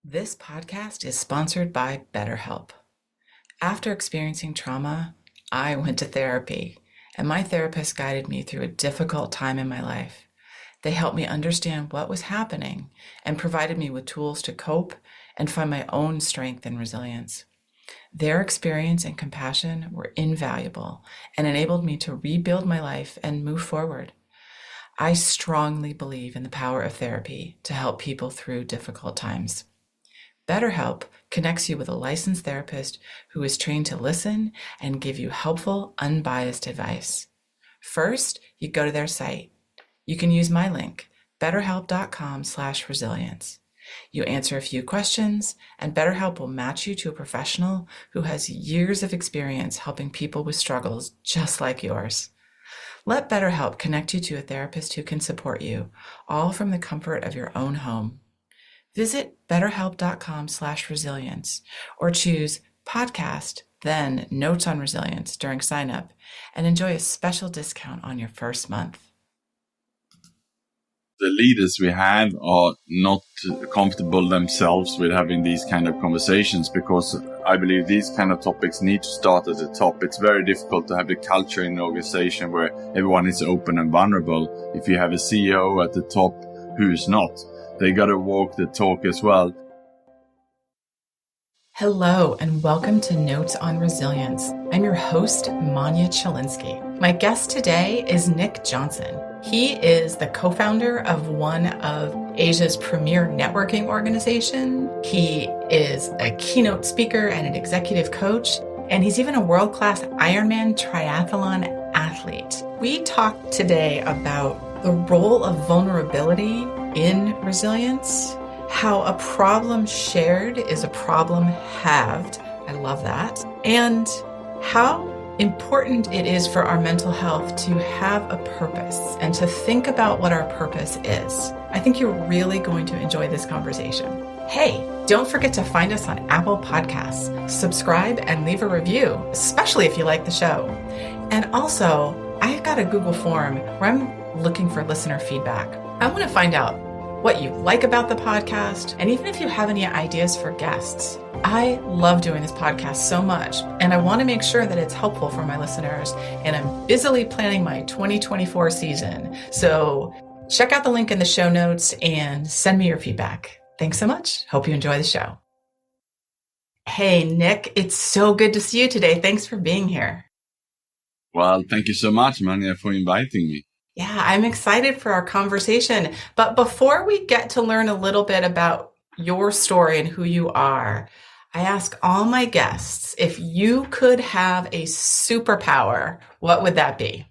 This podcast is sponsored by BetterHelp. After experiencing trauma, I went to therapy, and my therapist guided me through a difficult time in my life. They helped me understand what was happening and provided me with tools to cope and find my own strength and resilience. Their experience and compassion were invaluable and enabled me to rebuild my life and move forward. I strongly believe in the power of therapy to help people through difficult times. BetterHelp connects you with a licensed therapist who is trained to listen and give you helpful, unbiased advice. First, you go to their site. You can use my link, betterhelp.com/resilience. You answer a few questions, and BetterHelp will match you to a professional who has years of experience helping people with struggles just like yours. Let BetterHelp connect you to a therapist who can support you, all from the comfort of your own home. Visit betterhelp.com/resilience or choose podcast, then notes on resilience during sign up and enjoy a special discount on your first month. The leaders we have are not comfortable themselves with having these kind of conversations, because I believe these kind of topics need to start at the top. It's very difficult to have the culture in an organization where everyone is open and vulnerable if you have a CEO at the top who is not. They got to walk the talk as well. Hello, and welcome to Notes on Resilience. I'm your host, Manya Chilinsky. My guest today is Nick Jonsson. He is the co-founder of one of Asia's premier networking organization. He is a keynote speaker and an executive coach, and he's even a world-class Ironman triathlon athlete. We talked today about the role of vulnerability in resilience, how a problem shared is a problem halved. I love that. And how important it is for our mental health to have a purpose and to think about what our purpose is. I think you're really going to enjoy this conversation. Hey, don't forget to find us on Apple Podcasts, subscribe and leave a review, especially if you like the show. And also, I've got a Google form where I'm looking for listener feedback. I want to find out what you like about the podcast, and even if you have any ideas for guests. I love doing this podcast so much, and I want to make sure that it's helpful for my listeners, and I'm busily planning my 2024 season. So check out the link in the show notes and send me your feedback. Thanks so much. Hope you enjoy the show. Hey, Nick, it's so good to see you today. Thanks for being here. Well, thank you so much, Manya, for inviting me. Yeah, I'm excited for our conversation. But before we get to learn a little bit about your story and who you are, I ask all my guests, if you could have a superpower, what would that be?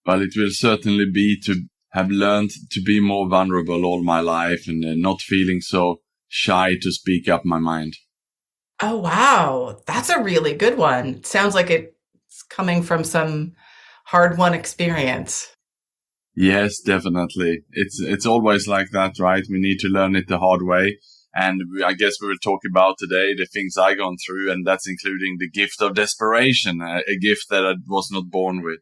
Well, it will certainly be to have learned to be more vulnerable all my life and not feeling so shy to speak up my mind. Oh, wow. That's a really good one. Sounds like it's coming from some hard-won experience. Yes, definitely. It's always like that, right? We need to learn it the hard way. And I guess we will talk about today the things I've gone through, and that's including the gift of desperation, a gift that I was not born with.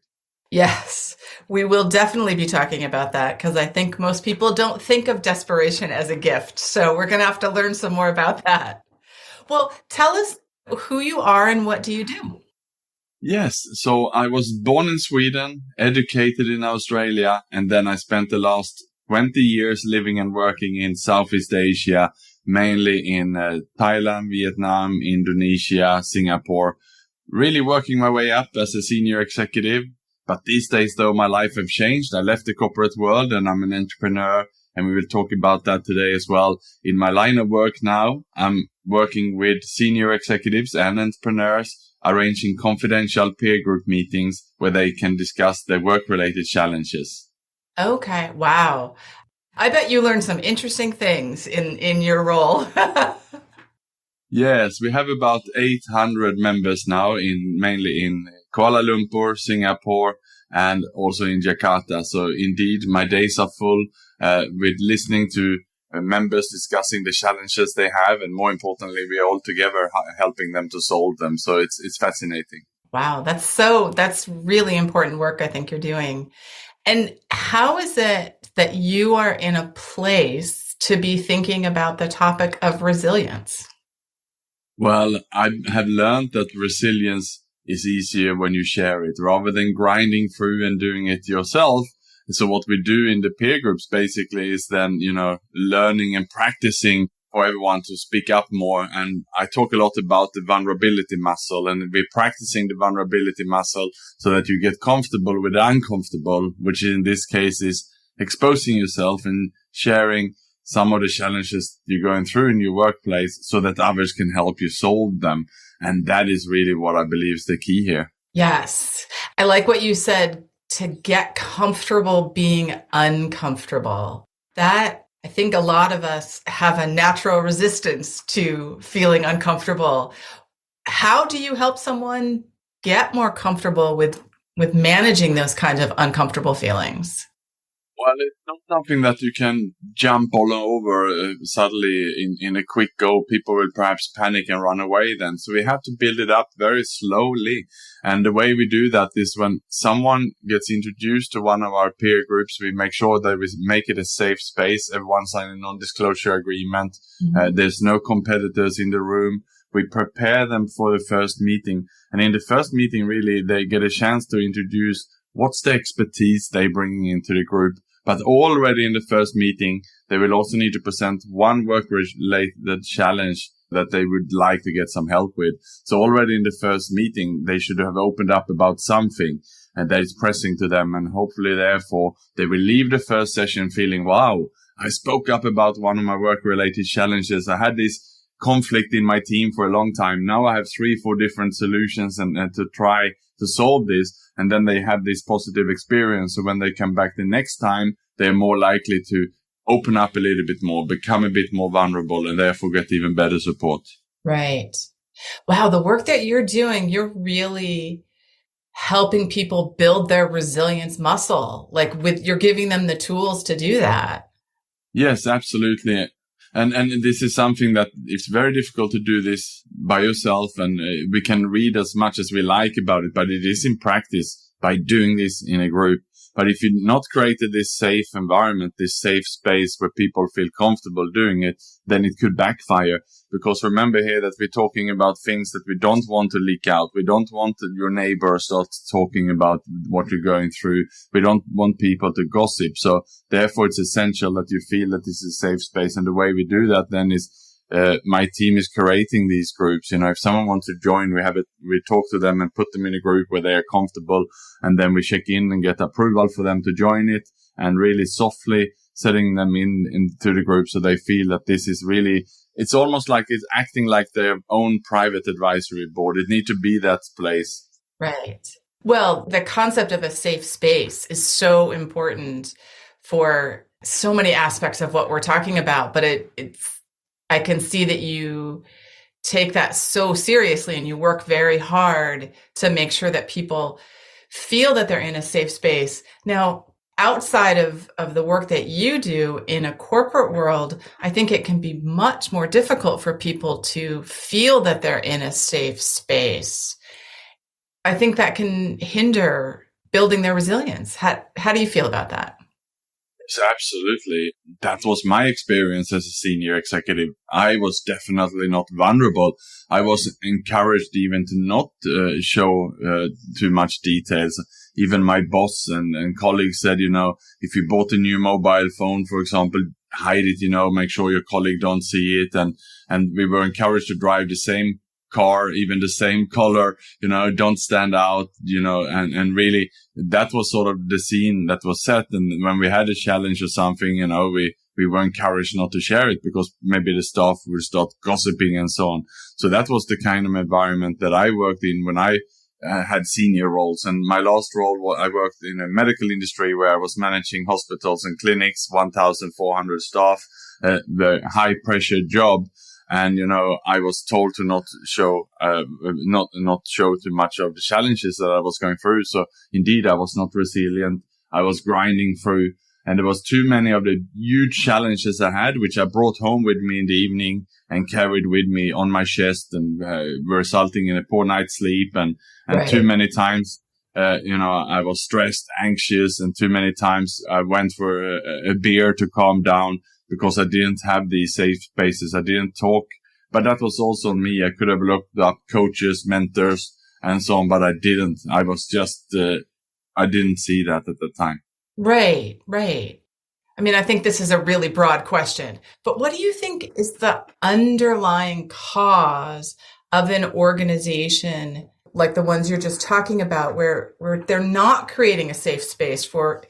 Yes, we will definitely be talking about that, because I think most people don't think of desperation as a gift. So we're going to have to learn some more about that. Well, tell us who you are and what do you do? Yes, so I was born in Sweden, educated in Australia, and then I spent the last 20 years living and working in Southeast Asia, mainly in Thailand, Vietnam, Indonesia, Singapore, really working my way up as a senior executive. But these days, though, my life has changed. I left the corporate world and I'm an entrepreneur, and we will talk about that today as well. In my line of work now, I'm working with senior executives and entrepreneurs, arranging confidential peer group meetings where they can discuss their work-related challenges. Okay, wow. I bet you learned some interesting things in your role. Yes, we have about 800 members now, mainly in Kuala Lumpur, Singapore, and also in Jakarta. So indeed, my days are full with listening to members discussing the challenges they have, and more importantly, we are all together helping them to solve them. So it's fascinating. Wow, that's really important work I think you're doing. And how is it that you are in a place to be thinking about the topic of resilience? Well, I have learned that resilience is easier when you share it rather than grinding through and doing it yourself. So what we do in the peer groups basically is then, learning and practicing for everyone to speak up more. And I talk a lot about the vulnerability muscle, and we're practicing the vulnerability muscle so that you get comfortable with the uncomfortable, which in this case is exposing yourself and sharing some of the challenges you're going through in your workplace so that others can help you solve them. And that is really what I believe is the key here. Yes. I like what you said, to get comfortable being uncomfortable. That, I think a lot of us have a natural resistance to feeling uncomfortable. How do you help someone get more comfortable with managing those kinds of uncomfortable feelings? Well, it's not something that you can jump all over suddenly in a quick go. People will perhaps panic and run away then. So we have to build it up very slowly. And the way we do that is when someone gets introduced to one of our peer groups, we make sure that we make it a safe space. Everyone signs a non-disclosure agreement. Mm-hmm. There's no competitors in the room. We prepare them for the first meeting. And in the first meeting, really, they get a chance to introduce what's the expertise they're bringing into the group. But already in the first meeting, they will also need to present one work-related challenge that they would like to get some help with. So already in the first meeting, they should have opened up about something and that is pressing to them. And hopefully, therefore, they will leave the first session feeling, wow, I spoke up about one of my work-related challenges. I had this conflict in my team for a long time. Now I have 3-4 different solutions and to try to solve this. And then they have this positive experience. So when they come back the next time, they're more likely to open up a little bit more, become a bit more vulnerable, and therefore get even better support. Right. Wow. The work that you're doing, you're really helping people build their resilience muscle. You're giving them the tools to do that. Yes, absolutely. And this is something that it's very difficult to do this by yourself. And we can read as much as we like about it, but it is in practice by doing this in a group. But if you've not created this safe environment, this safe space where people feel comfortable doing it, then it could backfire. Because remember here that we're talking about things that we don't want to leak out. We don't want your neighbor start talking about what you're going through. We don't want people to gossip. So therefore, it's essential that you feel that this is a safe space. And the way we do that then is my team is creating these groups. If someone wants to join, we talk to them and put them in a group where they are comfortable. And then we check in and get approval for them to join it, and really softly setting them into the group so they feel that this is really, it's almost like it's acting like their own private advisory board. It needs to be that place. Right. Well, the concept of a safe space is so important for so many aspects of what we're talking about, but I can see that you take that so seriously and you work very hard to make sure that people feel that they're in a safe space. Now, outside of the work that you do in a corporate world, I think it can be much more difficult for people to feel that they're in a safe space. I think that can hinder building their resilience. How do you feel about that? Absolutely. That was my experience as a senior executive. I was definitely not vulnerable. I was encouraged even to not show too much details. Even my boss and colleagues said, if you bought a new mobile phone, for example, hide it, make sure your colleague don't see it. And we were encouraged to drive the same car, even the same color, don't stand out, and really that was sort of the scene that was set. And when we had a challenge or something, we were encouraged not to share it because maybe the staff would start gossiping and so on. So that was the kind of environment that I worked in when I had senior roles. And my last role, I worked in a medical industry where I was managing hospitals and clinics, 1,400 staff, the high pressure job. And, I was told to not show too much of the challenges that I was going through. So indeed, I was not resilient. I was grinding through, and there was too many of the huge challenges I had, which I brought home with me in the evening and carried with me on my chest, and resulting in a poor night's sleep. And right. Too many times, I was stressed, anxious, and too many times I went for a beer to calm down. because I didn't have these safe spaces. I didn't talk, but that was also me. I could have looked up coaches, mentors, and so on, but I didn't. I was just, I didn't see that at the time. Right, right. I mean, I think this is a really broad question, but what do you think is the underlying cause of an organization like the ones you're just talking about, where they're not creating a safe space for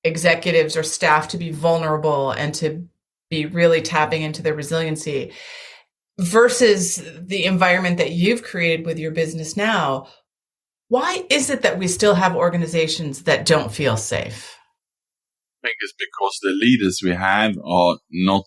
executives or staff to be vulnerable and to be really tapping into their resiliency, versus the environment that you've created with your business now? Why is it that we still have organizations that don't feel safe? I think it's because the leaders we have are not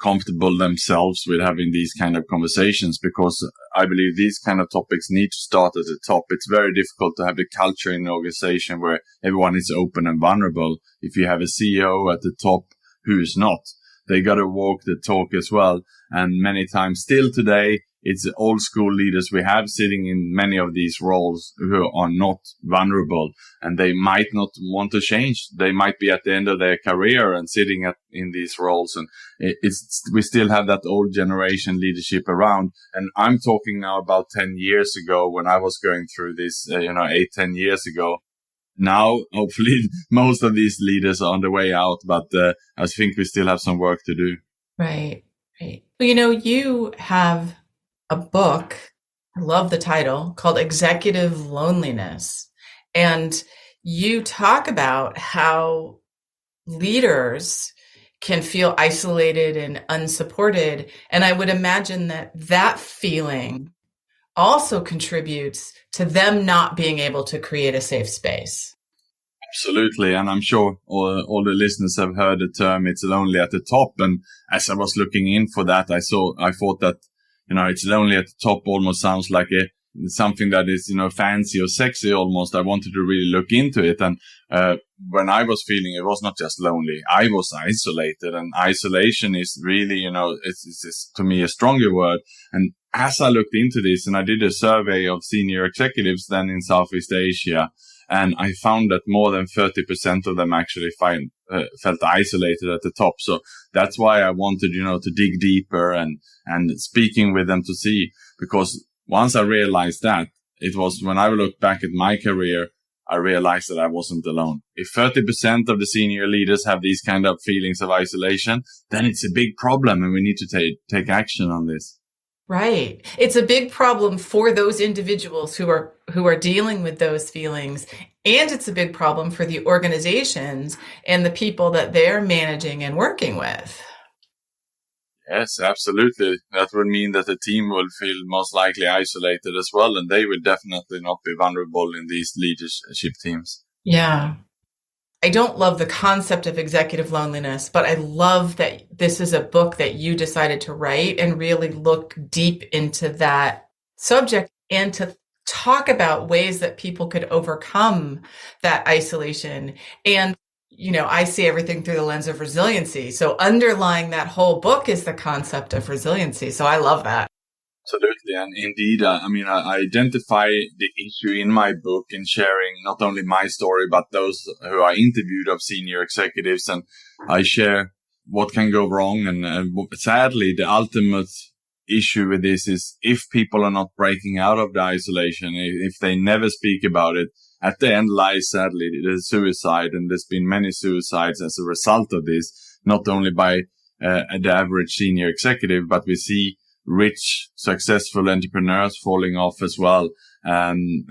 comfortable themselves with having these kind of conversations, because I believe these kind of topics need to start at the top. It's very difficult to have the culture in an organization where everyone is open and vulnerable. If you have a CEO at the top who is not, they got to walk the talk as well. And many times still today, it's old school leaders we have sitting in many of these roles who are not vulnerable, and they might not want to change. They might be at the end of their career and sitting in these roles. And we still have that old generation leadership around. And I'm talking now about 10 years ago when I was going through this, 8-10 years ago. Now, hopefully, most of these leaders are on the way out, but I think we still have some work to do. Right, right. Well, you have a book, I love the title, called Executive Loneliness. And you talk about how leaders can feel isolated and unsupported. And I would imagine that feeling also contributes to them not being able to create a safe space. Absolutely. And I'm sure all the listeners have heard the term, it's lonely at the top. And as I was looking in for that, I thought that, it's lonely at the top almost sounds like something that is, fancy or sexy almost. I wanted to really look into it. And when I was feeling, it was not just lonely. I was isolated, and isolation is really, it's to me a stronger word. And as I looked into this, and I did a survey of senior executives then in Southeast Asia, and I found that more than 30% of them actually felt isolated at the top. So that's why I wanted, to dig deeper and speaking with them to see, because once I realized that, it was when I looked back at my career, I realized that I wasn't alone. If 30% of the senior leaders have these kind of feelings of isolation, then it's a big problem, and we need to take action on this. Right. It's a big problem for those individuals who are dealing with those feelings. And it's a big problem for the organizations and the people that they're managing and working with. Yes, absolutely. That would mean that the team will feel most likely isolated as well, and they will definitely not be vulnerable in these leadership teams. Yeah. I don't love the concept of executive loneliness, but I love that this is a book that you decided to write and really look deep into that subject and to talk about ways that people could overcome that isolation. And, I see everything through the lens of resiliency. So underlying that whole book is the concept of resiliency. So I love that. Absolutely. And indeed, I identify the issue in my book in sharing not only my story, but those who I interviewed of senior executives. And I share what can go wrong. And sadly, the ultimate issue with this is if people are not breaking out of the isolation, if they never speak about it, at the end lies, sadly, the suicide. And there's been many suicides as a result of this, not only by the average senior executive, but we see rich, successful entrepreneurs falling off as well. And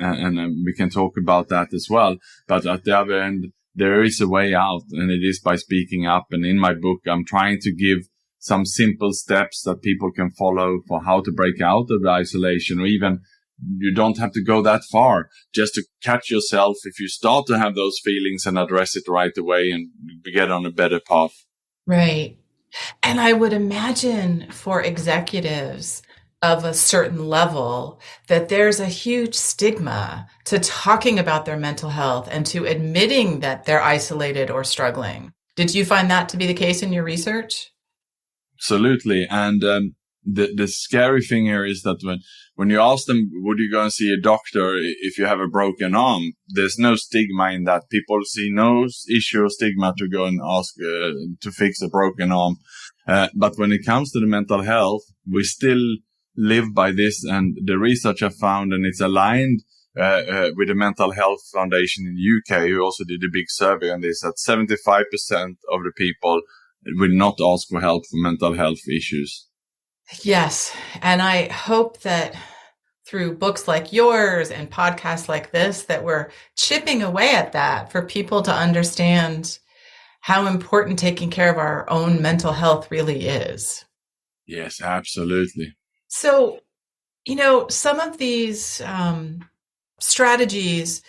we can talk about that as well. But at the other end, there is a way out, and it is by speaking up. And in my book, I'm trying to give some simple steps that people can follow for how to break out of the isolation, or even you don't have to go that far, just to catch yourself if you start to have those feelings and address it right away and get on a better path. Right. And I would imagine for executives of a certain level that there's a huge stigma to talking about their mental health and to admitting that they're isolated or struggling. Did you find that to be the case in your research? Absolutely. And the scary thing here is that when you ask them, would you go and see a doctor if you have a broken arm? There's no stigma in that. People see no issue or stigma to go and ask to fix a broken arm. But when it comes to the mental health, we still live by this, and the research I found, and it's aligned with the Mental Health Foundation in the UK, who also did a big survey on this, that 75% of the people will not ask for help for mental health issues. Yes. And I hope that through books like yours and podcasts like this, that we're chipping away at that for people to understand how important taking care of our own mental health really is. Yes, absolutely. So, some of these strategies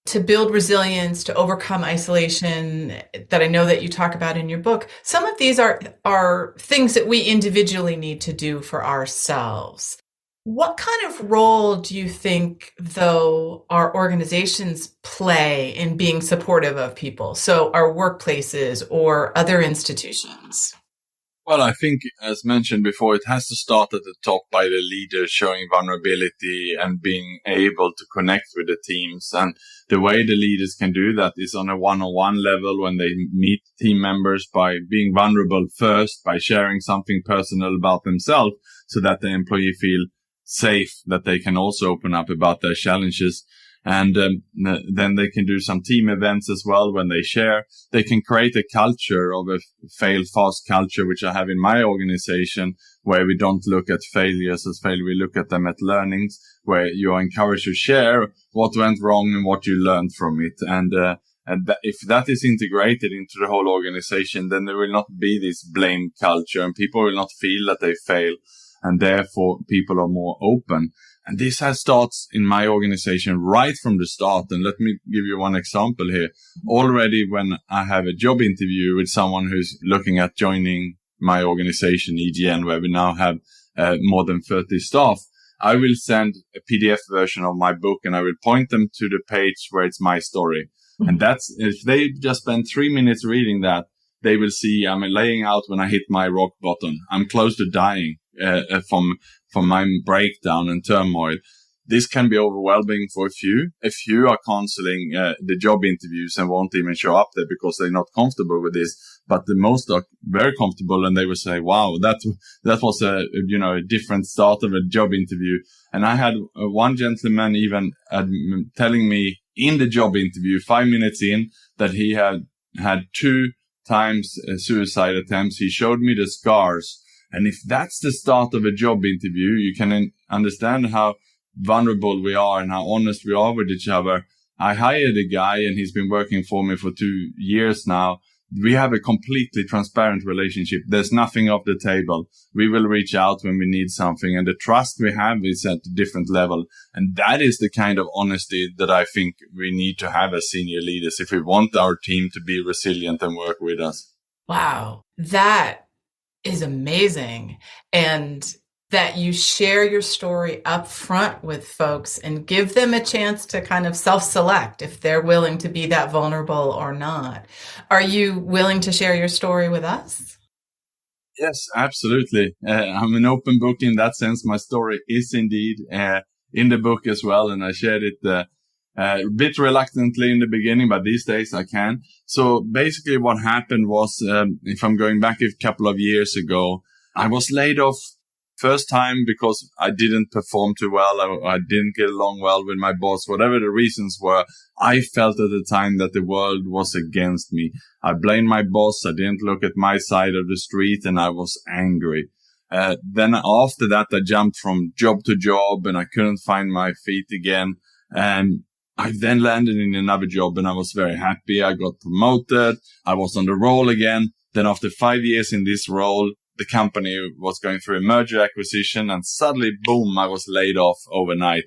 to build resilience, to overcome isolation that I know that you talk about in your book, some of these are things that we individually need to do for ourselves. What kind of role do you think, though, our organizations play in being supportive of people? So our workplaces or other institutions? Well, I think, as mentioned before, it has to start at the top by the leader showing vulnerability and being able to connect with the teams. And the way the leaders can do that is on a one-on-one level when they meet team members, by being vulnerable first, by sharing something personal about themselves so that the employee feel safe, that they can also open up about their challenges. And then they can do some team events as well. When they share, they can create a culture of a fail fast culture, which I have in my organization, where we don't look at failures as failure. We look at them at learnings, where you are encouraged to share what went wrong and what you learned from it. And if that is integrated into the whole organization, then there will not be this blame culture, and people will not feel that they fail. And therefore, people are more open. And this starts in my organization right from the start. And let me give you one example here. Already when I have a job interview with someone who's looking at joining my organization, EGN, where we now have more than 30 staff, I will send a PDF version of my book, and I will point them to the page where it's my story. And that's, if they just spend 3 minutes reading that, they will see I'm laying out when I hit my rock bottom. I'm close to dying from my breakdown and turmoil. This can be overwhelming for a few. A few are canceling the job interviews and won't even show up there because they're not comfortable with this. But the most are very comfortable, and they will say, "Wow, that was a different start of a job interview." And I had one gentleman even telling me in the job interview, 5 minutes in, that he had 2 times suicide attempts. He showed me the scars. And if that's the start of a job interview, you can understand how vulnerable we are and how honest we are with each other. I hired a guy, and he's been working for me for 2 years now. We have a completely transparent relationship. There's nothing off the table. We will reach out when we need something. And the trust we have is at a different level. And that is the kind of honesty that I think we need to have as senior leaders if we want our team to be resilient and work with us. Wow, that is amazing. And that you share your story up front with folks and give them a chance to kind of self-select if they're willing to be that vulnerable or not. Are you willing to share your story with us? Yes, absolutely. I'm an open book in that sense. My story is indeed in the book as well, and I shared it a bit reluctantly in the beginning, but these days I can. So basically what happened was, if I'm going back a couple of years ago, I was laid off first time because I didn't perform too well. I didn't get along well with my boss. Whatever the reasons were, I felt at the time that the world was against me. I blamed my boss. I didn't look at my side of the street, and I was angry. Then after that, I jumped from job to job, and I couldn't find my feet again. And I then landed in another job, and I was very happy. I got promoted. I was on the roll again. Then after 5 years in this role, the company was going through a merger acquisition, and suddenly, boom, I was laid off overnight.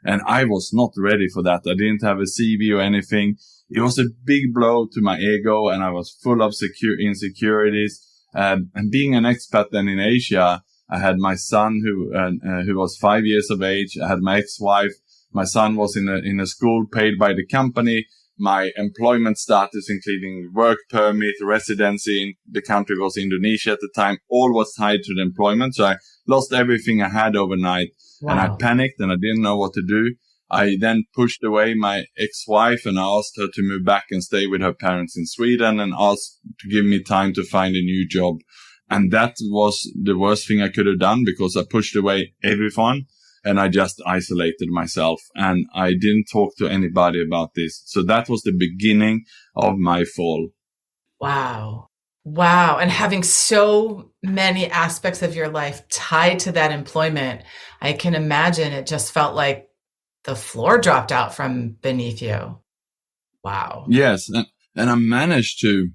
And I was not ready for that. I didn't have a CV or anything. It was a big blow to my ego, and I was full of insecurities. And being an expat then in Asia, I had my son who was 5 years of age. I had my ex-wife. My son was in a school paid by the company. My employment status, including work permit, residency in the country was Indonesia at the time, all was tied to the employment. So I lost everything I had overnight. Wow. And I panicked, and I didn't know what to do. I then pushed away my ex-wife and asked her to move back and stay with her parents in Sweden, and asked to give me time to find a new job. And that was the worst thing I could have done, because I pushed away everyone and I just isolated myself and I didn't talk to anybody about this. So that was the beginning of my fall. Wow. Wow. And having so many aspects of your life tied to that employment, I can imagine it just felt like the floor dropped out from beneath you. Wow. Yes. And I managed to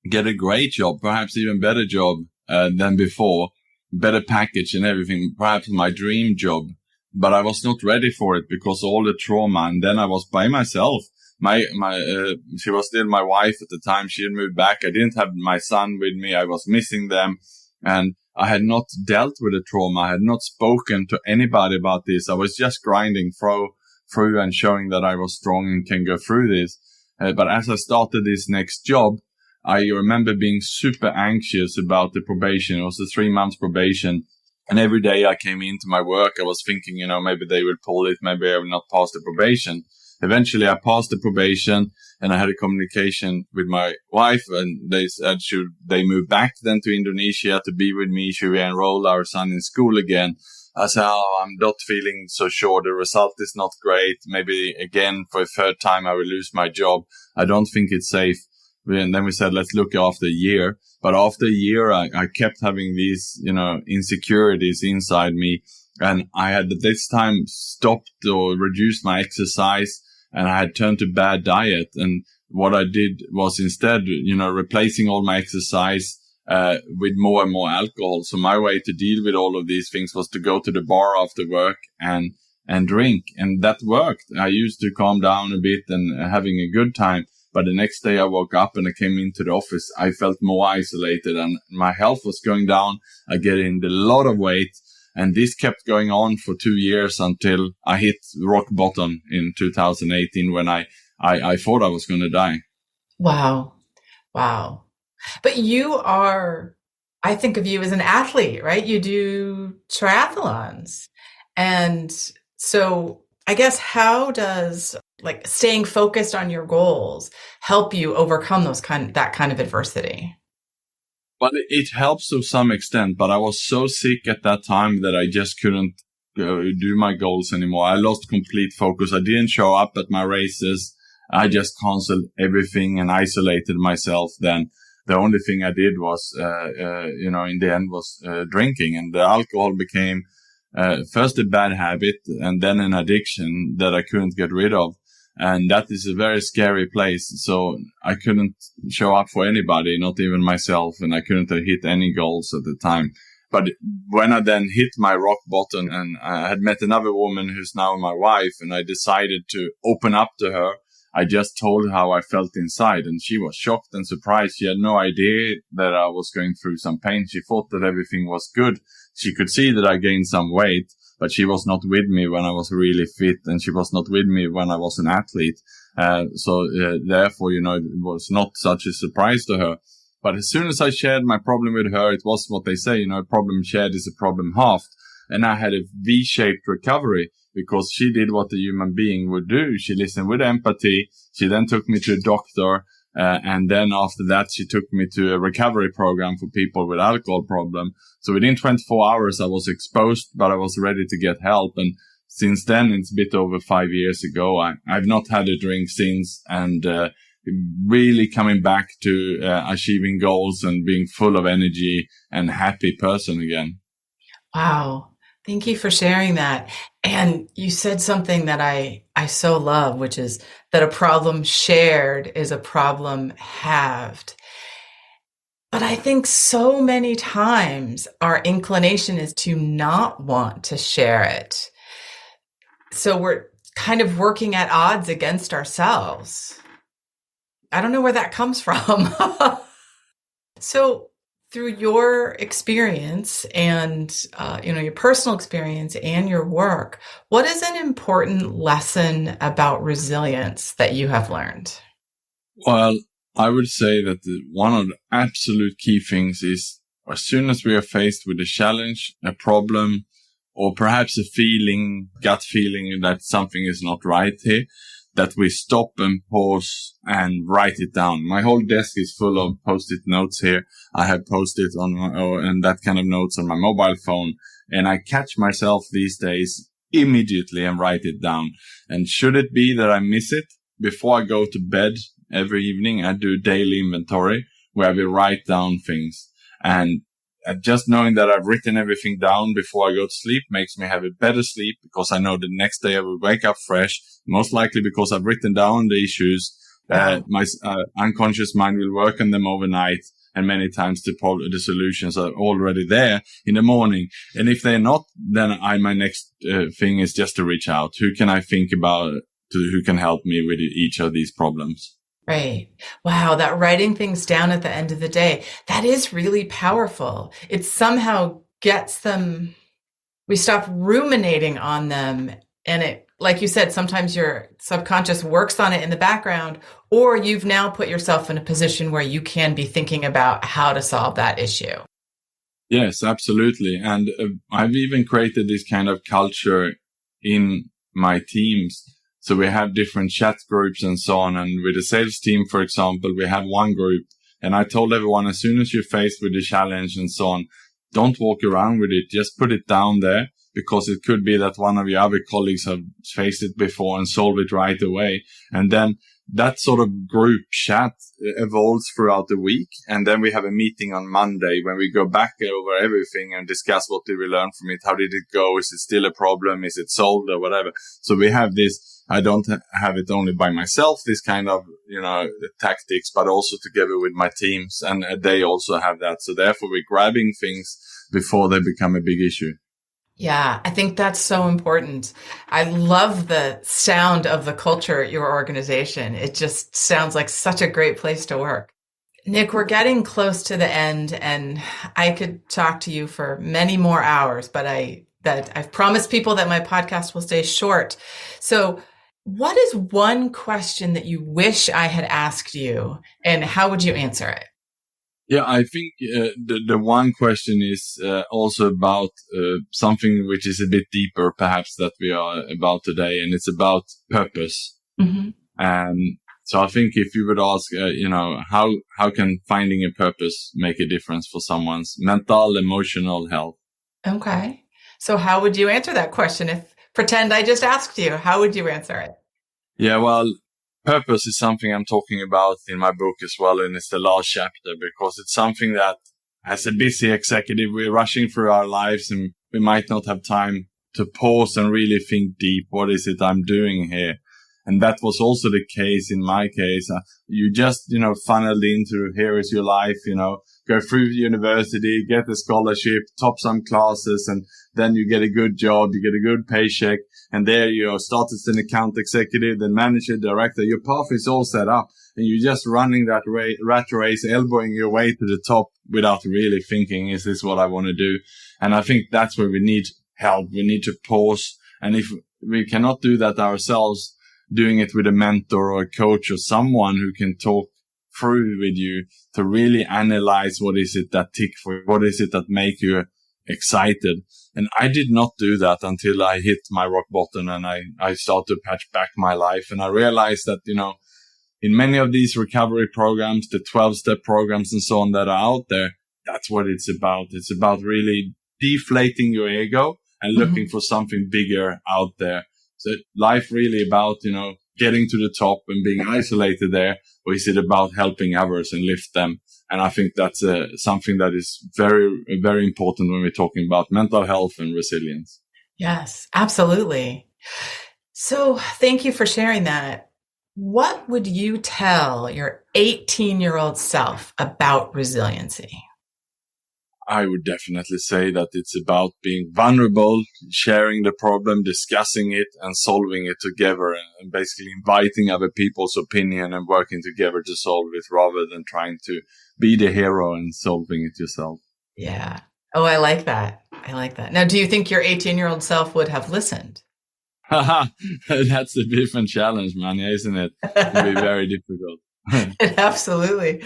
get a great job, perhaps even better job than before, better package and everything, perhaps my dream job. But I was not ready for it because all the trauma. And then I was by myself. She was still my wife at the time. She had moved back. I didn't have my son with me. I was missing them. And I had not dealt with the trauma. I had not spoken to anybody about this. I was just grinding through and showing that I was strong and can go through this. But as I started this next job, I remember being super anxious about the probation. It was a 3-month probation. And every day I came into my work, I was thinking, maybe they will pull it. Maybe I will not pass the probation. Eventually I passed the probation and I had a communication with my wife, and they said, should they move back then to Indonesia to be with me? Should we enroll our son in school again? I said, I'm not feeling so sure. The result is not great. Maybe again, for a third time, I will lose my job. I don't think it's safe. And then we said, let's look after a year. But after a year, I kept having these, insecurities inside me. And I had at this time stopped or reduced my exercise, and I had turned to bad diet. And what I did was instead, replacing all my exercise with more and more alcohol. So my way to deal with all of these things was to go to the bar after work and drink. And that worked. I used to calm down a bit and having a good time. But the next day I woke up and I came into the office, I felt more isolated and my health was going down. I gained a lot of weight, and this kept going on for 2 years until I hit rock bottom in 2018 when I thought I was going to die. Wow. Wow. But I think of you as an athlete, right? You do triathlons. And so I guess how does staying focused on your goals help you overcome that kind of adversity? Well, it helps to some extent, but I was so sick at that time that I just couldn't do my goals anymore. I lost complete focus. I didn't show up at my races. I just canceled everything and isolated myself. Then the only thing I did was, in the end was drinking, and the alcohol became first a bad habit and then an addiction that I couldn't get rid of. And that is a very scary place. So I couldn't show up for anybody, not even myself. And I couldn't hit any goals at the time. But when I then hit my rock bottom and I had met another woman who's now my wife, and I decided to open up to her, I just told her how I felt inside, and she was shocked and surprised. She had no idea that I was going through some pain. She thought that everything was good. She could see that I gained some weight, but she was not with me when I was really fit, and she was not with me when I was an athlete. Therefore, it was not such a surprise to her. But as soon as I shared my problem with her, it was what they say, a problem shared is a problem halved. And I had a V-shaped recovery because she did what a human being would do. She listened with empathy. She then took me to a doctor. And then after that, she took me to a recovery program for people with alcohol problem. So within 24 hours, I was exposed, but I was ready to get help. And since then, it's a bit over 5 years ago. I've not had a drink since, and really coming back to achieving goals and being full of energy and happy person again. Wow. Thank you for sharing that. And you said something that I so love, which is that a problem shared is a problem halved. But I think so many times our inclination is to not want to share it. So we're kind of working at odds against ourselves. I don't know where that comes from. So through your experience and, your personal experience and your work, what is an important lesson about resilience that you have learned? Well, I would say that one of the absolute key things is as soon as we are faced with a challenge, a problem, or perhaps a gut feeling that something is not right here, that we stop and pause and write it down. My whole desk is full of post-it notes here. I have post-it and that kind of notes on my mobile phone. And I catch myself these days immediately and write it down. And should it be that I miss it, before I go to bed every evening, I do daily inventory where I will write down things. And just knowing that I've written everything down before I go to sleep makes me have a better sleep, because I know the next day I will wake up fresh, most likely because I've written down the issues. My unconscious mind will work on them overnight, and many times the solutions are already there in the morning. And if they're not, then my next thing is just to reach out. Who can I think about who can help me with each of these problems? Right. Wow. That writing things down at the end of the day, that is really powerful. It somehow gets them, we stop ruminating on them. And it, like you said, sometimes your subconscious works on it in the background, or you've now put yourself in a position where you can be thinking about how to solve that issue. Yes, absolutely. And I've even created this kind of culture in my teams. So we have different chat groups and so on. And with the sales team, for example, we have one group. And I told everyone, as soon as you're faced with the challenge and so on, don't walk around with it. Just put it down there, because it could be that one of your other colleagues have faced it before and solved it right away. And then that sort of group chat evolves throughout the week. And then we have a meeting on Monday when we go back over everything and discuss what did we learn from it. How did it go? Is it still a problem? Is it solved or whatever? So we have this. I don't have it only by myself, this kind of, tactics, but also together with my teams, and they also have that. So therefore we're grabbing things before they become a big issue. Yeah, I think that's so important. I love the sound of the culture at your organization. It just sounds like such a great place to work. Nick, we're getting close to the end, and I could talk to you for many more hours, but I've promised people that my podcast will stay short. So what is one question that you wish I had asked you, and how would you answer it? Yeah, I think the one question is also about something which is a bit deeper, perhaps, that we are about today, and it's about purpose. Mm-hmm. And so I think if you would ask, how can finding a purpose make a difference for someone's mental, emotional health? Okay. So how would you answer that question? Pretend I just asked you, how would you answer it? Yeah, well, purpose is something I'm talking about in my book as well. And it's the last chapter, because it's something that, as a busy executive, we're rushing through our lives and we might not have time to pause and really think deep. What is it I'm doing here? And that was also the case in my case. You just, funneled into, here is your life, go through university, get a scholarship, top some classes, and then you get a good job, you get a good paycheck, and there you start as an account executive, then manager, director. Your path is all set up, and you're just running that rat race, elbowing your way to the top without really thinking, is this what I want to do? And I think that's where we need help. We need to pause. And if we cannot do that ourselves, doing it with a mentor or a coach or someone who can talk through with you to really analyze what is it that tick for you, what is it that make you excited. And I did not do that until I hit my rock bottom and I started to patch back my life. And I realized that, in many of these recovery programs, the 12-step programs and so on that are out there, that's what it's about. It's about really deflating your ego and looking for something bigger out there. So life really about, getting to the top and being isolated there, or is it about helping others and lift them? And I think that's something that is very, very important when we're talking about mental health and resilience. Yes, absolutely. So thank you for sharing that. What would you tell your 18-year-old self about resiliency? I would definitely say that it's about being vulnerable, sharing the problem, discussing it, and solving it together, and basically inviting other people's opinion and working together to solve it, rather than trying to be the hero and solving it yourself. Yeah. Oh, I like that. Now, do you think your 18-year-old self would have listened? That's a different challenge, Manya, isn't it? It would be very difficult. Absolutely.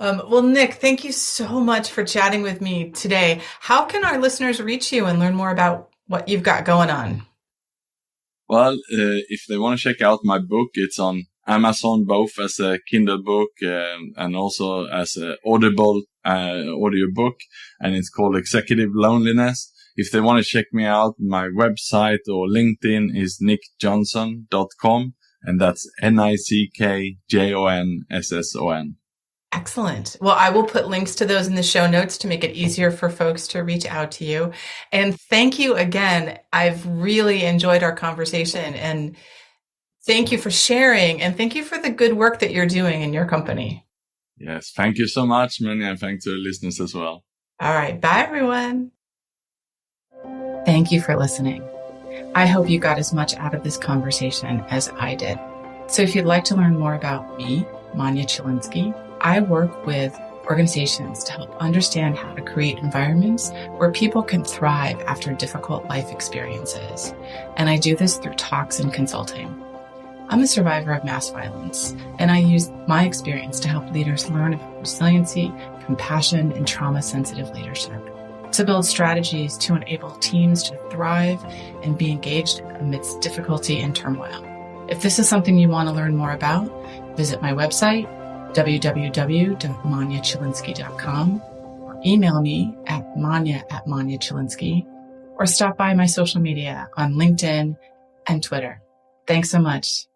Well, Nick, thank you so much for chatting with me today. How can our listeners reach you and learn more about what you've got going on? Well, if they want to check out my book, it's on Amazon, both as a Kindle book and also as an Audible audio book, and it's called Executive Loneliness. If they want to check me out, my website or LinkedIn is nickjonsson.com, and that's NickJonsson. Excellent. Well, I will put links to those in the show notes to make it easier for folks to reach out to you. And thank you again. I've really enjoyed our conversation, and thank you for sharing, and thank you for the good work that you're doing in your company. Yes. Thank you so much, Manny, and thanks to the listeners as well. All right. Bye, everyone. Thank you for listening. I hope you got as much out of this conversation as I did. So if you'd like to learn more about me, Manya Chilinsky, I work with organizations to help understand how to create environments where people can thrive after difficult life experiences. And I do this through talks and consulting. I'm a survivor of mass violence, and I use my experience to help leaders learn about resiliency, compassion, and trauma-sensitive leadership, to build strategies to enable teams to thrive and be engaged amidst difficulty and turmoil. If this is something you want to learn more about, visit my website, www.manyachilinsky.com, or email me at manya@manyachilinsky, or stop by my social media on LinkedIn and Twitter. Thanks so much.